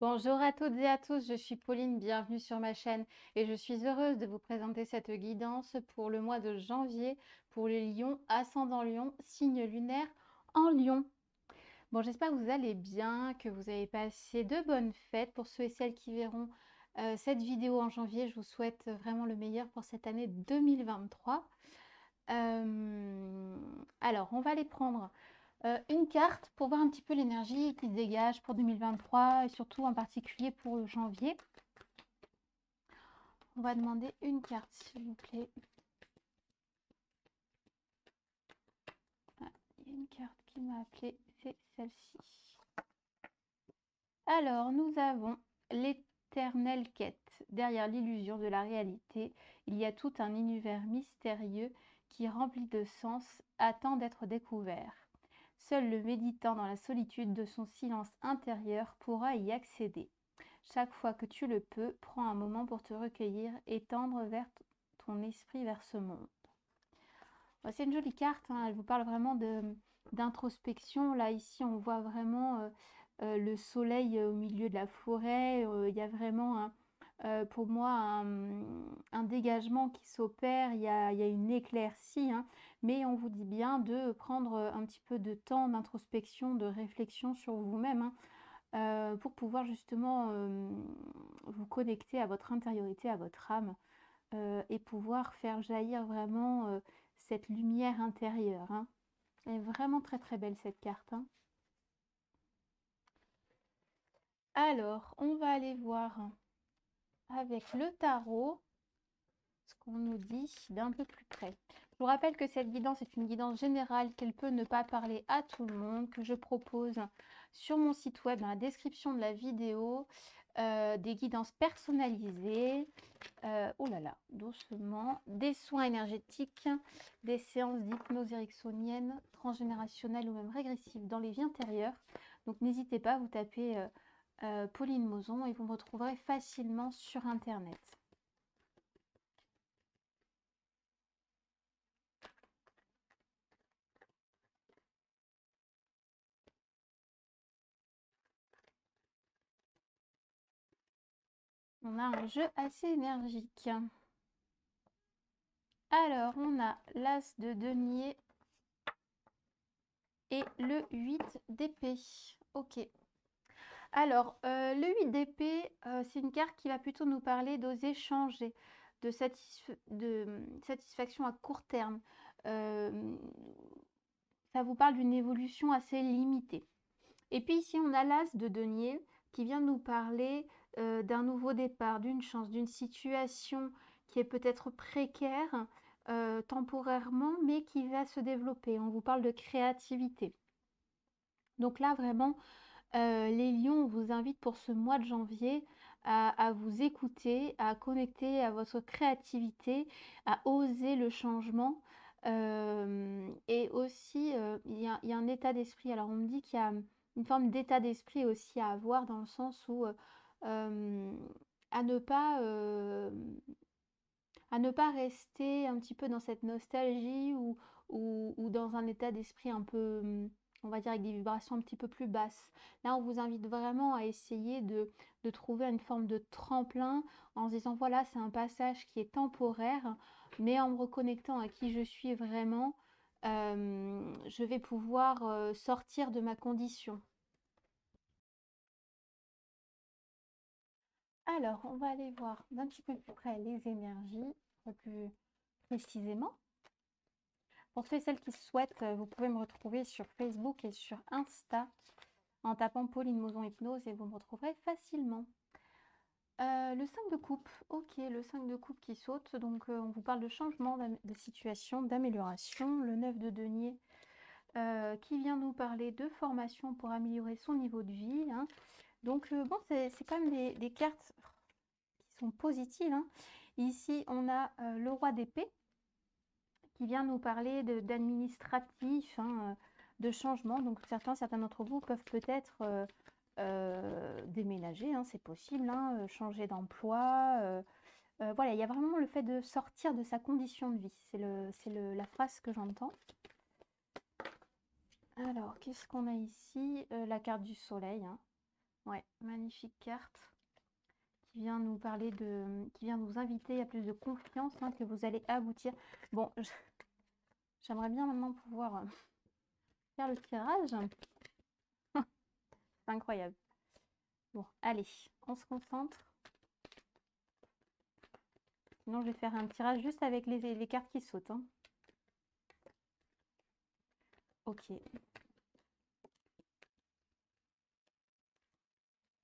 Bonjour à toutes et à tous, je suis Pauline, bienvenue sur ma chaîne et je suis heureuse de vous présenter cette guidance pour le mois de janvier pour les lions, ascendant lion, signe lunaire en lion. Bon, j'espère que vous allez bien, que vous avez passé de bonnes fêtes. Pour ceux et celles qui verront cette vidéo en janvier, je vous souhaite vraiment le meilleur pour cette année 2023. Alors, on va aller prendre une carte pour voir un petit peu l'énergie qui se dégage pour 2023 et surtout en particulier pour le janvier. On va demander une carte, s'il vous plaît. Ah, il y a une carte qui m'a appelée, c'est celle-ci. Alors, nous avons l'éternelle quête. Derrière l'illusion de la réalité, il y a tout un univers mystérieux qui, rempli de sens, attend d'être découvert. Seul le méditant dans la solitude de son silence intérieur pourra y accéder. Chaque fois que tu le peux, prends un moment pour te recueillir et tendre vers ton esprit vers ce monde. C'est une jolie carte, hein, elle vous parle vraiment d'introspection. Là, ici, on voit vraiment le soleil au milieu de la forêt. Il y a vraiment, pour moi, un dégagement qui s'opère. Il y a une éclaircie, hein, mais on vous dit bien de prendre un petit peu de temps d'introspection, de réflexion sur vous-même, hein, pour pouvoir justement vous connecter à votre intériorité, à votre âme, et pouvoir faire jaillir vraiment cette lumière intérieure, hein. Elle est vraiment très très belle cette carte, hein. Alors, on va aller voir avec le tarot ce qu'on nous dit d'un peu plus près. Je vous rappelle que cette guidance est une guidance générale, qu'elle peut ne pas parler à tout le monde, que je propose sur mon site web dans la description de la vidéo, des guidances personnalisées, oh là là, doucement, des soins énergétiques, des séances d'hypnose ericksonienne, transgénérationnelle ou même régressive dans les vies intérieures. Donc n'hésitez pas, vous tapez Pauline Mozon et vous me retrouverez facilement sur Internet. On a un jeu assez énergique. Alors, on a l'As de denier et le 8 d'épée. Ok. Alors, le 8 d'épée, c'est une carte qui va plutôt nous parler d'oser changer, de satisfaction à court terme. Euh, Ça vous parle d'une évolution assez limitée. Et puis ici, on a l'As de denier qui vient nous parler d'un nouveau départ, d'une chance, d'une situation qui est peut-être précaire temporairement, mais qui va se développer. On vous parle de créativité. Donc là, vraiment, les lions, on vous invite pour ce mois de janvier à vous écouter, à connecter à votre créativité, à oser le changement. Et aussi, il y a un état d'esprit. Alors, on me dit qu'il y a une forme d'état d'esprit aussi à avoir dans le sens où à ne pas, à ne pas rester un petit peu dans cette nostalgie ou dans un état d'esprit un peu, on va dire, avec des vibrations un petit peu plus basses. Là, on vous invite vraiment à essayer de trouver une forme de tremplin en se disant, voilà, c'est un passage qui est temporaire, mais en me reconnectant à qui je suis vraiment, je vais pouvoir sortir de ma condition. Alors, on va aller voir d'un petit peu plus près les énergies, un peu plus précisément. Pour ceux et celles qui souhaitent, vous pouvez me retrouver sur Facebook et sur Insta en tapant Pauline Mozon Hypnose et vous me retrouverez facilement. Le 5 de coupe, ok, le 5 de coupe qui saute, donc on vous parle de changement de situation, d'amélioration. Le 9 de denier qui vient nous parler de formation pour améliorer son niveau de vie, hein. Donc bon, c'est quand même des cartes qui sont positives, hein. Ici, on a le roi d'épée qui vient nous parler d'administratif, hein, de changement. Donc certains d'entre vous peuvent peut-être déménager, hein, c'est possible, hein, changer d'emploi. Voilà, il y a vraiment le fait de sortir de sa condition de vie. C'est la phrase que j'entends. Alors, qu'est-ce qu'on a ici? La carte du soleil, hein. Ouais, magnifique carte qui vient nous parler qui vient nous inviter à plus de confiance, hein, que vous allez aboutir. Bon, j'aimerais bien maintenant pouvoir faire le tirage. C'est incroyable. Bon, allez, on se concentre. Sinon, je vais faire un tirage juste avec les cartes qui sautent, hein. Ok.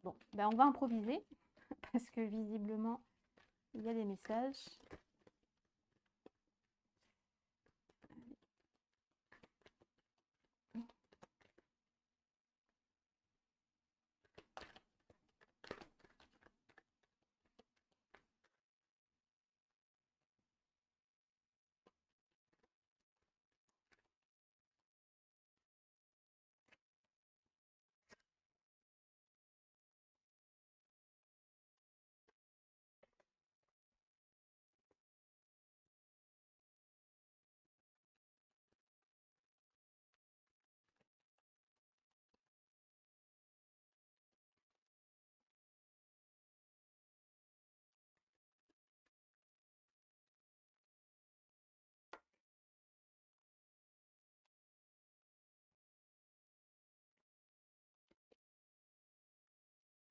Bon, ben on va improviser parce que visiblement, il y a des messages.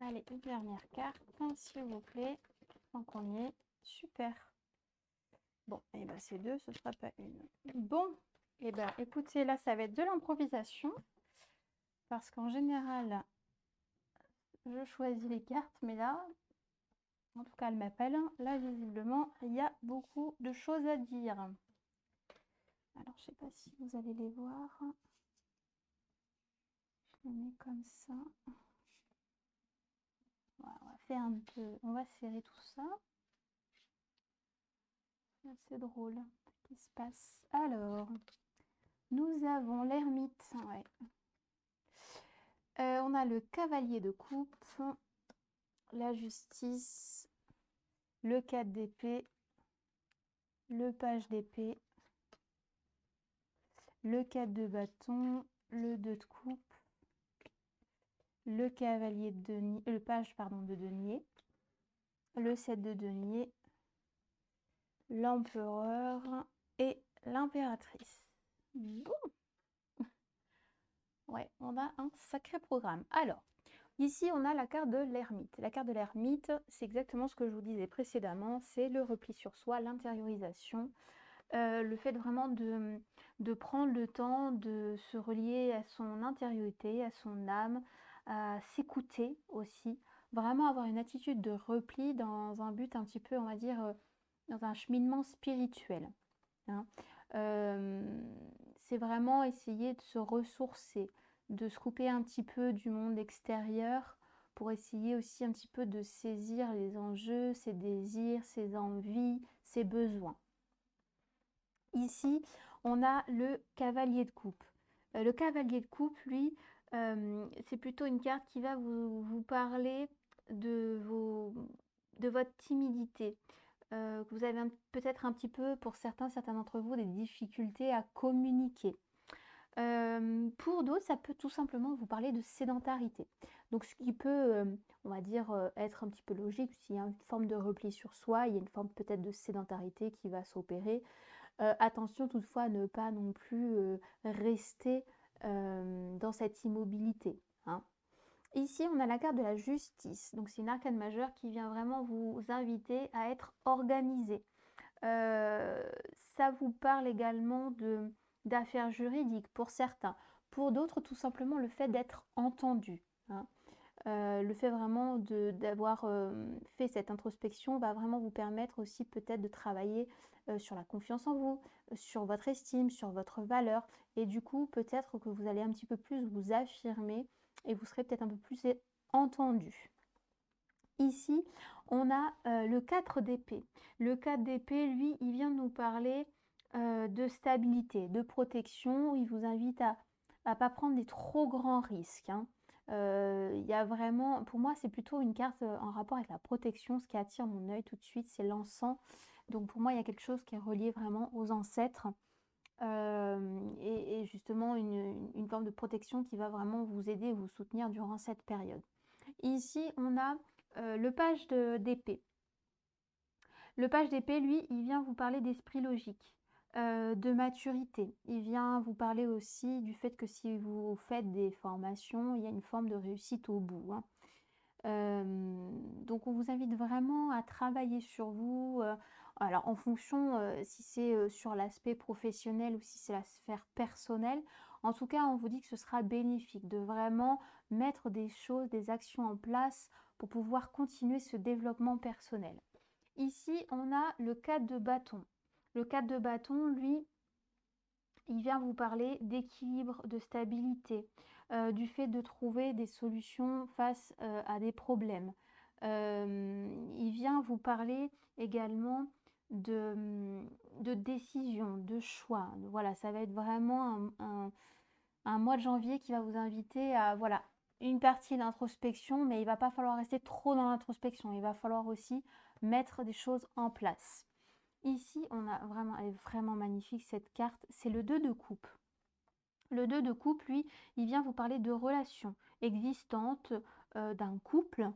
Allez, une dernière carte, s'il vous plaît, tant qu'on y est. Super. Bon, et ben c'est deux, ce sera pas une. Bon, et ben écoutez, là, ça va être de l'improvisation. Parce qu'en général, je choisis les cartes, mais là, en tout cas, elle m'appelle. Là, visiblement, il y a beaucoup de choses à dire. Alors, je sais pas si vous allez les voir. Je les mets comme ça. Voilà, on va faire un peu, on va serrer tout ça. C'est assez drôle ce qui se passe. Alors, nous avons l'ermite. Ouais. On a le cavalier de coupe, la justice, le 4 d'épée, le page d'épée, le 4 de bâton, le 2 de coupe, le cavalier de denier, le page pardon, de denier, le 7 de denier, l'empereur et l'impératrice. Bon, ouais, on a un sacré programme. Alors, ici, on a la carte de l'ermite. La carte de l'ermite, c'est exactement ce que je vous disais précédemment, c'est le repli sur soi, l'intériorisation, le fait vraiment de prendre le temps de se relier à son intériorité, à son âme, à s'écouter aussi, vraiment avoir une attitude de repli dans un but un petit peu, on va dire, dans un cheminement spirituel, hein. C'est vraiment essayer de se ressourcer, de se couper un petit peu du monde extérieur pour essayer aussi un petit peu de saisir les enjeux, ses désirs, ses envies, ses besoins. Ici, on a le cavalier de coupe. Le cavalier de coupe, lui, c'est plutôt une carte qui va vous parler de votre timidité. Que vous avez peut-être un petit peu, pour certains d'entre vous, des difficultés à communiquer. Pour d'autres, ça peut tout simplement vous parler de sédentarité. Donc ce qui peut, on va dire, être un petit peu logique, s'il y a une forme de repli sur soi, il y a une forme peut-être de sédentarité qui va s'opérer. Attention toutefois à ne pas non plus rester dans cette immobilité, hein. Ici, on a la carte de la justice. Donc, c'est une arcane majeure qui vient vraiment vous inviter à être organisé. Ça vous parle également d'affaires juridiques pour certains. Pour d'autres, tout simplement le fait d'être entendu, hein. Le fait vraiment d'avoir fait cette introspection va vraiment vous permettre aussi peut-être de travailler sur la confiance en vous, sur votre estime, sur votre valeur. Et du coup, peut-être que vous allez un petit peu plus vous affirmer et vous serez peut-être un peu plus entendu. Ici, on a le 4 d'épée. Le 4 d'épée, lui, il vient nous parler de stabilité, de protection. Il vous invite à ne pas prendre des trop grands risques, hein. Il y a vraiment, pour moi, c'est plutôt une carte en rapport avec la protection. Ce qui attire mon œil tout de suite, c'est l'encens. Donc pour moi, il y a quelque chose qui est relié vraiment aux ancêtres. Et justement une forme de protection qui va vraiment vous aider et vous soutenir durant cette période. Ici, on a le page d'épée. Le page d'épée, lui, il vient vous parler d'esprit logique, de maturité. Il vient vous parler aussi du fait que si vous faites des formations, il y a une forme de réussite au bout, hein. Donc on vous invite vraiment à travailler sur vous, alors en fonction, si c'est, sur l'aspect professionnel ou si c'est la sphère personnelle. En tout cas, on vous dit que ce sera bénéfique de vraiment mettre des choses, des actions en place pour pouvoir continuer ce développement personnel. Ici, on a le 4 de bâton. Le 4 de bâton, lui, il vient vous parler d'équilibre, de stabilité, du fait de trouver des solutions face à des problèmes. Il vient vous parler également de, de décision, de choix. Voilà, ça va être vraiment un mois de janvier qui va vous inviter à, voilà, une partie d'introspection, mais il va pas falloir rester trop dans l'introspection. Il va falloir aussi mettre des choses en place. Ici, on a vraiment, elle est vraiment magnifique cette carte, c'est le 2 de coupe. Le 2 de coupe, lui, il vient vous parler de relations existantes, d'un couple.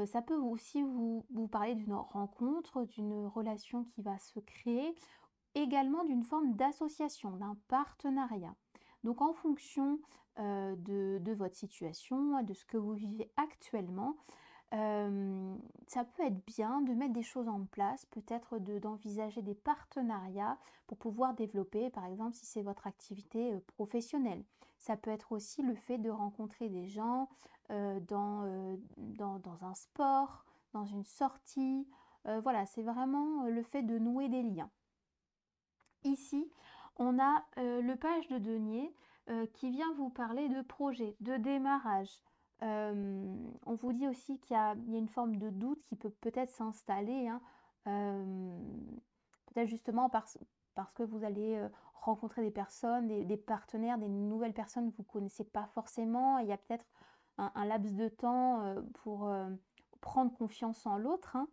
Ça peut aussi vous parler d'une rencontre, d'une relation qui va se créer, également d'une forme d'association, d'un partenariat. Donc en fonction de votre situation, de ce que vous vivez actuellement, ça peut être bien de mettre des choses en place, peut-être d'envisager des partenariats pour pouvoir développer, par exemple, si c'est votre activité professionnelle. Ça peut être aussi le fait de rencontrer des gens dans un sport, dans une sortie. Voilà, c'est vraiment le fait de nouer des liens. Ici, on a le page de denier qui vient vous parler de projet, de démarrage. On vous dit aussi qu'il y a une forme de doute qui peut peut-être s'installer, hein. Peut-être justement parce que vous allez rencontrer des personnes, des partenaires, des nouvelles personnes que vous ne connaissez pas forcément. Il y a peut-être un laps de temps pour prendre confiance en l'autre, hein.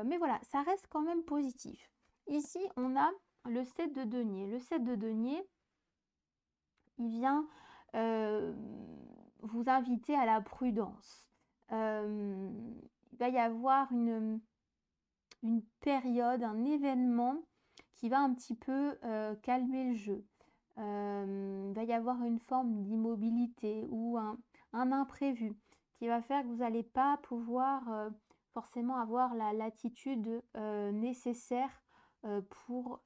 Mais voilà, ça reste quand même positif. Ici, on a le 7 de denier. Le 7 de denier, il vient vous inviter à la prudence. Il va y avoir une période, un événement qui va un petit peu calmer le jeu. Il va y avoir une forme d'immobilité ou un imprévu qui va faire que vous n'allez pas pouvoir forcément avoir la latitude nécessaire pour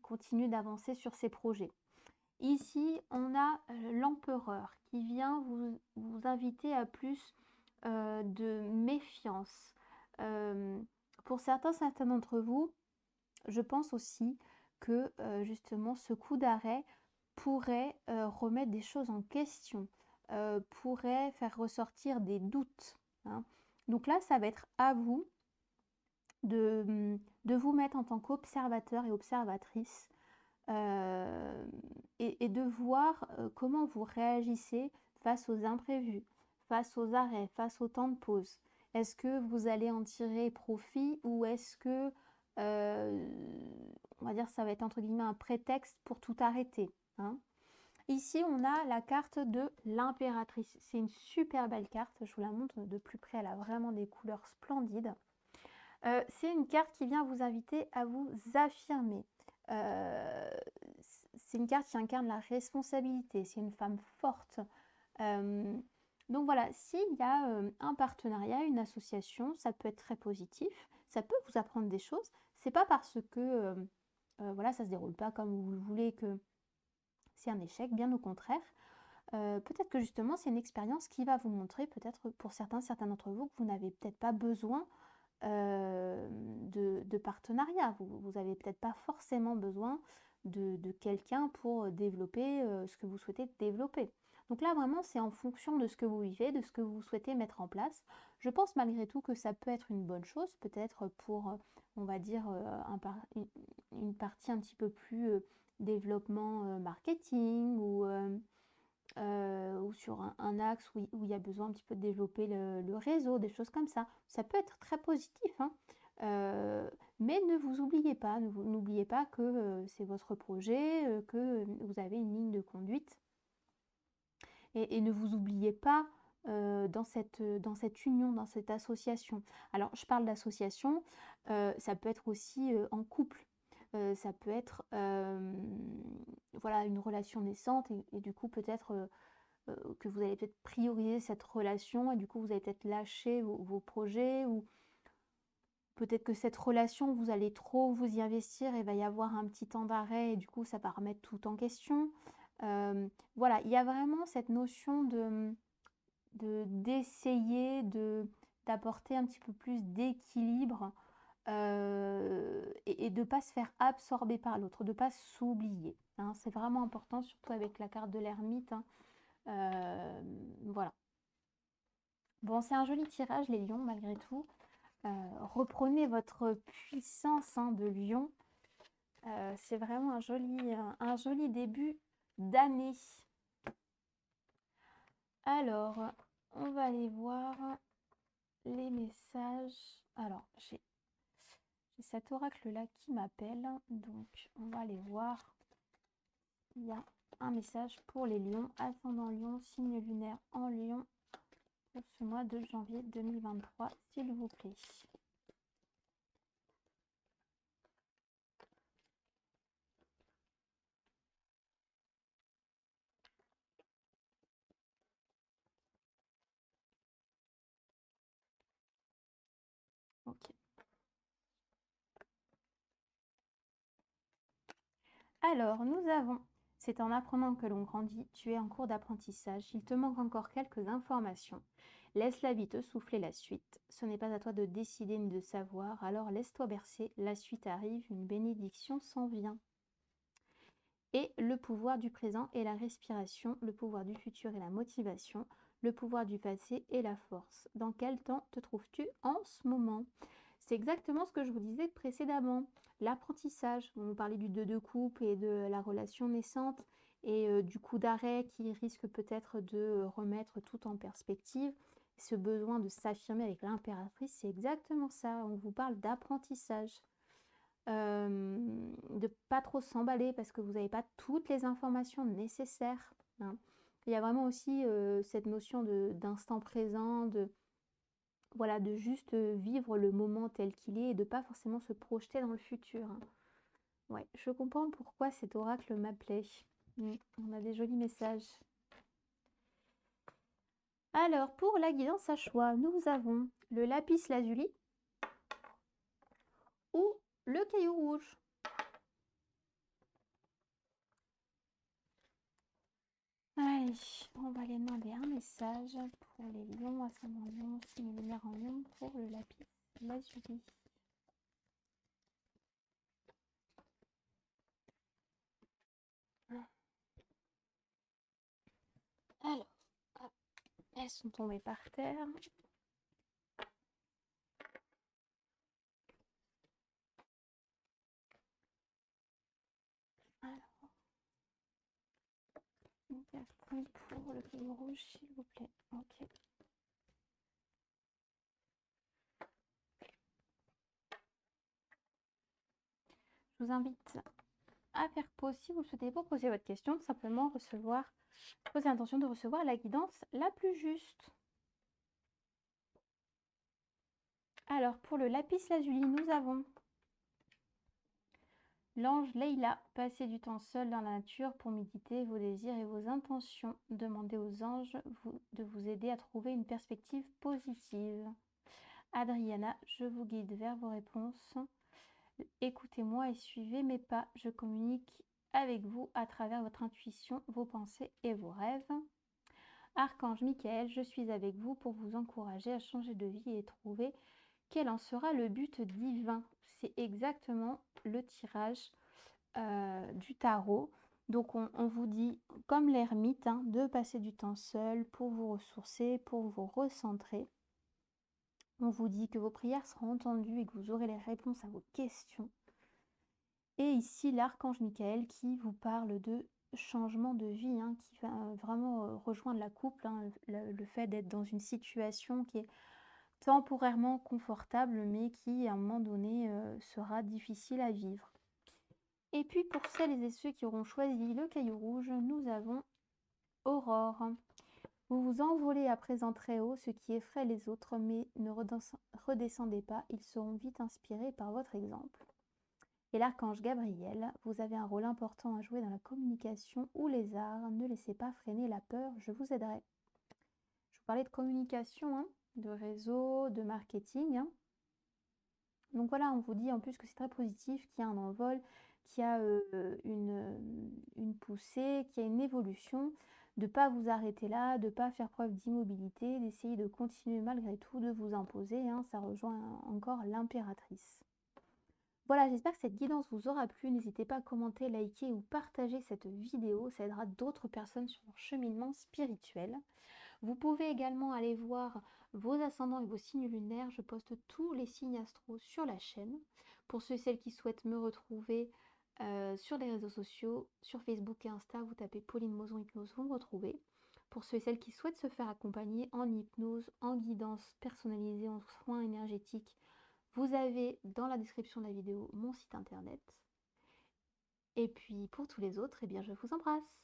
continuer d'avancer sur ces projets. Ici, on a l'empereur qui vient vous inviter à plus de méfiance. Pour certains d'entre vous, je pense aussi que justement ce coup d'arrêt pourrait remettre des choses en question, pourrait faire ressortir des doutes, hein. Donc là, ça va être à vous de vous mettre en tant qu'observateur et observatrice et de voir comment vous réagissez face aux imprévus, face aux arrêts, face au temps de pause. Est-ce que vous allez en tirer profit ou est-ce que, on va dire, ça va être entre guillemets un prétexte pour tout arrêter, hein? Ici, on a la carte de l'impératrice. C'est une super belle carte, je vous la montre de plus près, elle a vraiment des couleurs splendides. C'est une carte qui vient vous inviter à vous affirmer. Euh, c'est une carte qui incarne la responsabilité, c'est une femme forte. Donc voilà, s'il y a un partenariat, une association, ça peut être très positif, ça peut vous apprendre des choses. C'est pas parce que voilà, ça se déroule pas comme vous le voulez que c'est un échec, bien au contraire. Peut-être que justement c'est une expérience qui va vous montrer, peut-être pour certains d'entre vous, que vous n'avez peut-être pas besoin de partenariat. Vous n'avez peut-être pas forcément besoin de quelqu'un pour développer ce que vous souhaitez développer. Donc là, vraiment, c'est en fonction de ce que vous vivez, de ce que vous souhaitez mettre en place. Je pense malgré tout que ça peut être une bonne chose, peut-être pour, on va dire, une partie un petit peu plus développement marketing ou sur un axe où il y a besoin un petit peu de développer le réseau, des choses comme ça. Ça peut être très positif, hein. Mais ne vous oubliez pas, n'oubliez pas que c'est votre projet, que vous avez une ligne de conduite. Et ne vous oubliez pas dans cette union, dans cette association. Alors, je parle d'association, ça peut être aussi en couple. Ça peut être voilà, une relation naissante et du coup peut-être que vous allez peut-être prioriser cette relation et du coup vous allez peut-être lâcher vos projets ou peut-être que cette relation, vous allez trop vous y investir et il va y avoir un petit temps d'arrêt et du coup ça va remettre tout en question. Voilà, il y a vraiment cette notion d'essayer d'apporter un petit peu plus d'équilibre et de ne pas se faire absorber par l'autre, de ne pas s'oublier, hein. C'est vraiment important, surtout avec la carte de l'ermite, hein. Voilà. Bon, c'est un joli tirage, les lions, malgré tout. Reprenez votre puissance, hein, de lion. C'est vraiment un joli début d'année. Alors, on va aller voir les messages. Alors, j'ai cet oracle-là qui m'appelle. Donc, on va aller voir. Il y a un message pour les lions. Ascendant lion, signe lunaire en lion. Pour ce mois de janvier 2023, s'il vous plaît. Ok. Alors, nous avons, c'est en apprenant que l'on grandit, tu es en cours d'apprentissage, il te manque encore quelques informations. Laisse la vie te souffler la suite. Ce n'est pas à toi de décider ni de savoir, alors laisse-toi bercer, la suite arrive, une bénédiction s'en vient. Et le pouvoir du présent est la respiration, le pouvoir du futur est la motivation, le pouvoir du passé est la force. Dans quel temps te trouves-tu en ce moment? C'est exactement ce que je vous disais précédemment. L'apprentissage, on parlait du 2 de couple et de la relation naissante et du coup d'arrêt qui risque peut-être de remettre tout en perspective. Ce besoin de s'affirmer avec l'impératrice, c'est exactement ça. On vous parle d'apprentissage. De pas trop s'emballer parce que vous n'avez pas toutes les informations nécessaires, hein. Il y a vraiment aussi cette notion d'instant présent, voilà, de juste vivre le moment tel qu'il est et de pas forcément se projeter dans le futur, hein. Ouais, je comprends pourquoi cet oracle m'appelait. On a des jolis messages. Alors, pour la guidance à choix, nous avons le lapis lazuli ou le caillou rouge. Allez, on va aller demander un message pour les lions, ascendant lion, signe lunaire en lion, pour le lapis lazuli. Alors, hop, elles sont tombées par terre. Alors, une carte pour le caillou rouge, s'il vous plaît. Ok. Je vous invite à faire pause si vous ne souhaitez pas poser votre question, simplement poser l'intention de recevoir la guidance la plus juste. Alors, pour le lapis lazuli, nous avons l'ange Leïla, passez du temps seul dans la nature pour méditer vos désirs et vos intentions. Demandez aux anges de vous aider à trouver une perspective positive. Adriana, je vous guide vers vos réponses. Écoutez-moi et suivez mes pas. Je communique avec vous à travers votre intuition, vos pensées et vos rêves. Archange Michael, je suis avec vous pour vous encourager à changer de vie et trouver quel en sera le but divin. C'est exactement le tirage du tarot. Donc on vous dit, comme l'ermite, hein, de passer du temps seul pour vous ressourcer, pour vous recentrer. On vous dit que vos prières seront entendues et que vous aurez les réponses à vos questions. Et ici, l'archange Michael qui vous parle de changement de vie, hein, qui va vraiment rejoindre la couple, hein, le fait d'être dans une situation qui est temporairement confortable, mais qui, à un moment donné, sera difficile à vivre. Et puis, pour celles et ceux qui auront choisi le caillou rouge, nous avons Aurore. Vous vous envolez à présent très haut, ce qui effraie les autres, mais ne redescendez pas, ils seront vite inspirés par votre exemple. Et l'archange Gabriel, vous avez un rôle important à jouer dans la communication ou les arts, ne laissez pas freiner la peur, je vous aiderai. Je vous parlais de communication, hein, de réseau, de marketing, hein. Donc voilà, on vous dit en plus que c'est très positif, qu'il y a un envol, qu'il y a une poussée, qu'il y a une évolution, de ne pas vous arrêter là, de ne pas faire preuve d'immobilité, d'essayer de continuer malgré tout, de vous imposer, hein, ça rejoint encore l'impératrice. Voilà, j'espère que cette guidance vous aura plu. N'hésitez pas à commenter, liker ou partager cette vidéo, ça aidera d'autres personnes sur leur cheminement spirituel. Vous pouvez également aller voir vos ascendants et vos signes lunaires. Je poste tous les signes astro sur la chaîne. Pour ceux et celles qui souhaitent me retrouver sur les réseaux sociaux, sur Facebook et Insta, vous tapez Pauline Mozon Hypnose, vous me retrouvez. Pour ceux et celles qui souhaitent se faire accompagner en hypnose, en guidance personnalisée, en soins énergétiques, vous avez dans la description de la vidéo mon site internet. Et puis pour tous les autres, eh bien je vous embrasse.